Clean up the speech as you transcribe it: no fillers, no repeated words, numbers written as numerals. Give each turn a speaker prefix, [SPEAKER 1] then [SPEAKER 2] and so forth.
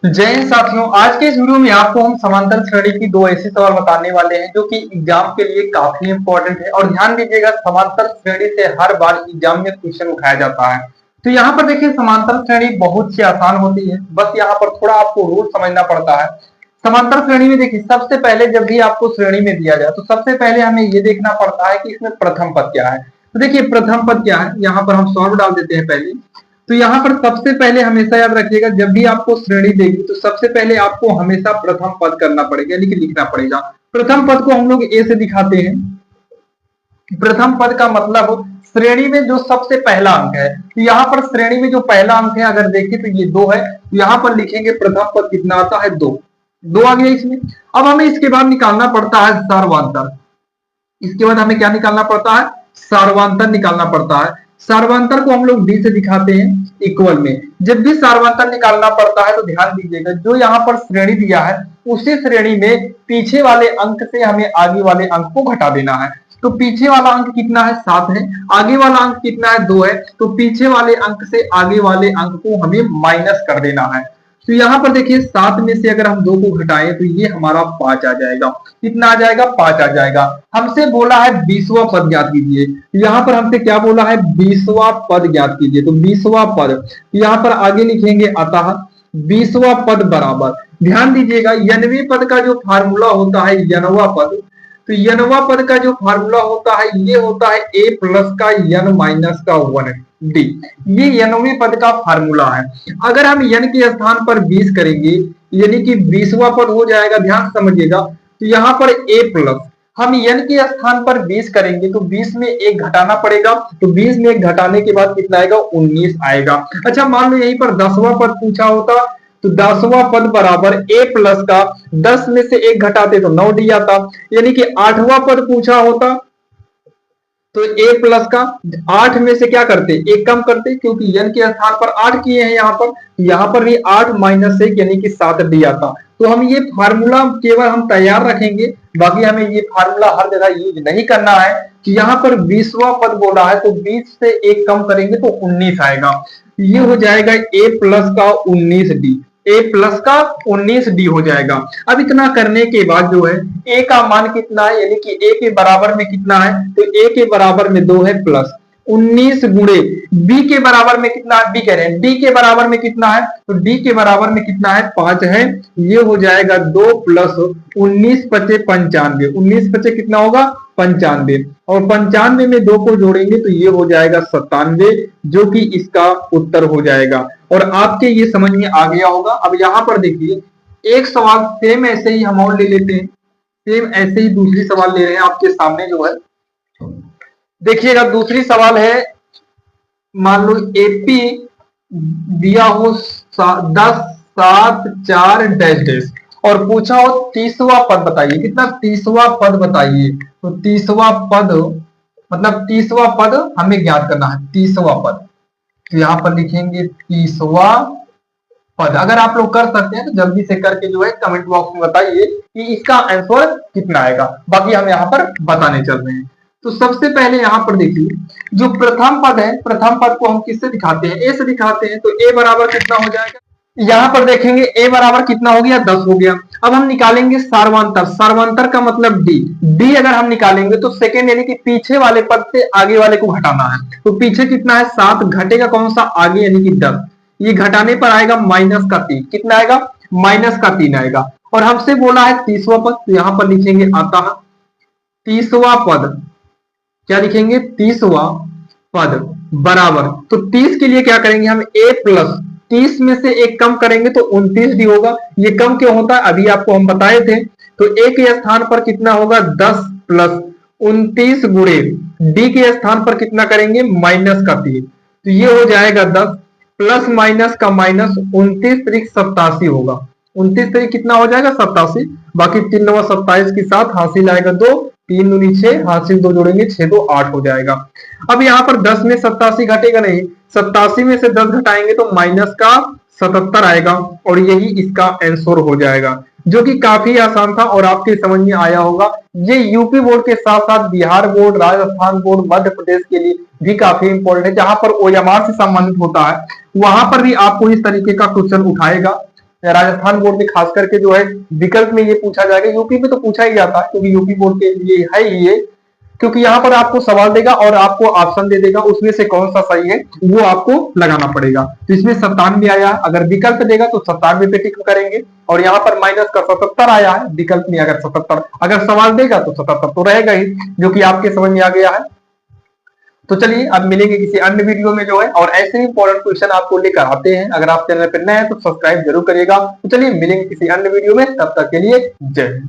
[SPEAKER 1] जय हिंद साथियों, आज के इस वीडियो में आपको हम समांतर श्रेणी की दो ऐसे सवाल बताने वाले हैं जो कि एग्जाम के लिए काफी इंपॉर्टेंट है। और ध्यान दीजिएगा, समांतर श्रेणी से हर बार एग्जाम में क्वेश्चन उठाया जाता है। तो यहाँ पर देखिए, समांतर श्रेणी बहुत सी आसान होती है, बस यहाँ पर थोड़ा आपको रूल समझना पड़ता है। समांतर श्रेणी में देखिए, सबसे पहले जब भी आपको श्रेणी में दिया जाए तो सबसे पहले हमें ये देखना पड़ता है कि इसमें प्रथम पद क्या है। तो देखिए, प्रथम पद क्या है, यहाँ पर हम सॉल्व डाल देते हैं पहले। तो यहाँ पर सबसे पहले हमेशा याद रखिएगा, जब भी आपको श्रेणी देगी तो सबसे पहले आपको हमेशा प्रथम पद करना पड़ेगा, यानी कि लिखना पड़ेगा। प्रथम पद को हम लोग ए से दिखाते हैं। प्रथम पद का मतलब श्रेणी में जो सबसे पहला अंक है। तो यहाँ पर श्रेणी में जो पहला अंक है अगर देखें तो ये 2 है। तो यहाँ पर लिखेंगे प्रथम पद कितना आता है, 2 आ गया इसमें। अब हमें इसके बाद निकालना पड़ता है सार्वधातुक। इसके बाद हमें क्या निकालना पड़ता है, सार्वधातुक निकालना पड़ता है। सार्वधातुक को हम लोग डी से दिखाते हैं इक्वल में। जब भी सार्वधातुक निकालना पड़ता है तो ध्यान दीजिएगा, जो यहाँ पर श्रेणी दिया है उसी श्रेणी में पीछे वाले अंक से हमें आगे वाले अंक को घटा देना है। तो पीछे वाला अंक कितना है, 7 है। आगे वाला अंक कितना है, 2 है। तो पीछे वाले अंक से आगे वाले अंक को हमें माइनस कर देना है। तो यहाँ पर देखिए, 7 में से अगर हम 2 को घटाएं तो ये हमारा 5 आ जाएगा। कितना आ जाएगा, 5 आ जाएगा। हमसे बोला है 20वां पद ज्ञात कीजिए। यहाँ पर हमसे क्या बोला है, 20वां पद ज्ञात कीजिए। तो 20वां पद यहाँ पर आगे लिखेंगे अतः 20वां पद बराबर, ध्यान दीजिएगा, यनवे पद का जो फार्मूला होता है यनवा पद, तो यनवा पद का जो फार्मूला होता है ये होता है a प्लस का यन माइनस का 1d। ये यनवे पद का फार्मूला है। अगर हम यन के स्थान पर 20 करेंगे यानी कि 20वां पद हो जाएगा। ध्यान समझिएगा, तो यहाँ पर a प्लस हम यन के स्थान पर 20 करेंगे तो 20 में 1 घटाना पड़ेगा। तो 20 में 1 घटाने के बाद कितना आएगा, 19 आएगा। अच्छा, मान लो यहीं पर 10वां पद पूछा होता तो 10वां पद बराबर a प्लस का 10 में से 1 घटाते तो 9d आता। यानी कि 8वां पद पूछा होता तो a प्लस का 8 में से क्या करते, 1 कम करते, क्योंकि n के स्थान पर 8 किए हैं यहाँ पर भी 8 माइनस 1 यानी कि 7d आता। तो हम ये फार्मूला केवल हम तैयार रखेंगे, बाकी हमें ये फार्मूला हर जगह यूज नहीं करना है। कि यहाँ पर 20वां पद बोला है तो 20 से 1 कम करेंगे तो 19 आएगा। ये हो जाएगा a प्लस का 19d, a प्लस का 19d हो जाएगा। अब इतना करने के बाद जो है a का मान कितना है, यानी कि a के बराबर में कितना है, तो a के बराबर में 2 है प्लस 19 गुणे b के बराबर में कितना है, b कह रहे हैं d के बराबर में कितना है, तो d के बराबर में कितना है, 5 है। ये हो जाएगा 2 प्लस 19 पचे 95, 19 पचे कितना होगा, 95, और 95 में 2 को जोड़ेंगे तो ये हो जाएगा 97, जो कि इसका उत्तर हो जाएगा। और आपके ये समझ में आ गया होगा। अब यहाँ पर देखिए, एक सवाल सेम ऐसे ही हम और ले लेते हैं। सेम ऐसे ही दूसरी सवाल ले रहे हैं आपके सामने जो है, देखिएगा। दूसरी सवाल है, मान लो एपी दिया हो 10 7 4 डैश डैश और पूछा हो 30वां पद बताइए। कितना, 30वां पद बताइए। तो 30वां पद मतलब 30वां पद हमें ज्ञात करना है, 30वां पद। तो यहाँ पर लिखेंगे 30वां पद। अगर आप लोग कर सकते हैं तो जल्दी से करके जो है कमेंट बॉक्स में बताइए कि इसका आंसर कितना आएगा। बाकी हम यहाँ पर बताने चल रहे हैं। तो सबसे पहले यहाँ पर देखिए, जो प्रथम पद है, प्रथम पद को हम किससे दिखाते हैं, ए से दिखाते हैं। तो ए बराबर कितना हो जाएगा, यहाँ पर देखेंगे a बराबर कितना हो गया, 10 हो गया। अब हम निकालेंगे सार्वधातुक। सार्वधातुक का मतलब d अगर हम निकालेंगे तो सेकंड यानी कि पीछे वाले पद से आगे वाले को घटाना है। तो पीछे कितना है, 7, घटेगा कौन सा, आगे यानी कि 10। ये घटाने पर आएगा माइनस का 3, कितना आएगा, माइनस का 3 आएगा। और हमसे बोला है 30वां पद, तो यहाँ पर लिखेंगे अतः 30वां पद, क्या लिखेंगे, 30वां पद बराबर, तो 30 के लिए क्या करेंगे हम, a प्लस 30 में से 1 कम करेंगे तो 29d होगा। ये कम क्यों होता है, अभी आपको हम बताए थे। तो a के स्थान पर कितना होगा, 10 प्लस 29 गुणे d के स्थान पर कितना करेंगे, माइनस का 3। तो ये हो जाएगा 10 प्लस माइनस का माइनस 29 तरीक 87 होगा। 29 तरीक कितना हो जाएगा, 87। बाकी 3 9 27 के साथ हासिल आएगा 2, 3 दूनी 6, हासिल 2 जोड़ेंगे 6 2 8 हो जाएगा। अब यहाँ पर 10 में 87 घटेगा नहीं, 87 में से 10 घटाएंगे तो माइनस का 77 आएगा। और यही इसका आंसर हो जाएगा, जो कि काफी आसान था और आपके समझ में आया होगा। ये यूपी बोर्ड के साथ साथ बिहार बोर्ड, राजस्थान बोर्ड, मध्य प्रदेश के लिए भी काफी इंपॉर्टेंट है। जहां पर ओएमआर से संबंधित होता है वहां पर भी आपको इस तरीके का क्वेश्चन उठाएगा। राजस्थान बोर्ड में खास करके जो है विकल्प में ये पूछा जाएगा। यूपी में तो पूछा ही जाता है क्योंकि यूपी बोर्ड के लिए है ही ये, क्योंकि यहाँ पर आपको सवाल देगा और आपको ऑप्शन दे देगा, उसमें से कौन सा सही है वो आपको लगाना पड़ेगा। तो इसमें 97 आया, अगर विकल्प देगा तो 97 पे टिक करेंगे, और यहाँ पर माइनस का 77 आया है विकल्प में, अगर 77 अगर सवाल देगा तो 77 तो रहेगा ही, जो कि आपके समझ में आ गया है। तो चलिए अब मिलेंगे किसी अन्य वीडियो में जो है, और ऐसे ही इंपॉर्टेंट क्वेश्चन आपको लेकर आते हैं। अगर आप चैनल पर नए हैं तो सब्सक्राइब जरूर करिएगा। तो चलिए मिलेंगे किसी अन्य वीडियो में, तब तक के लिए जय हिंद।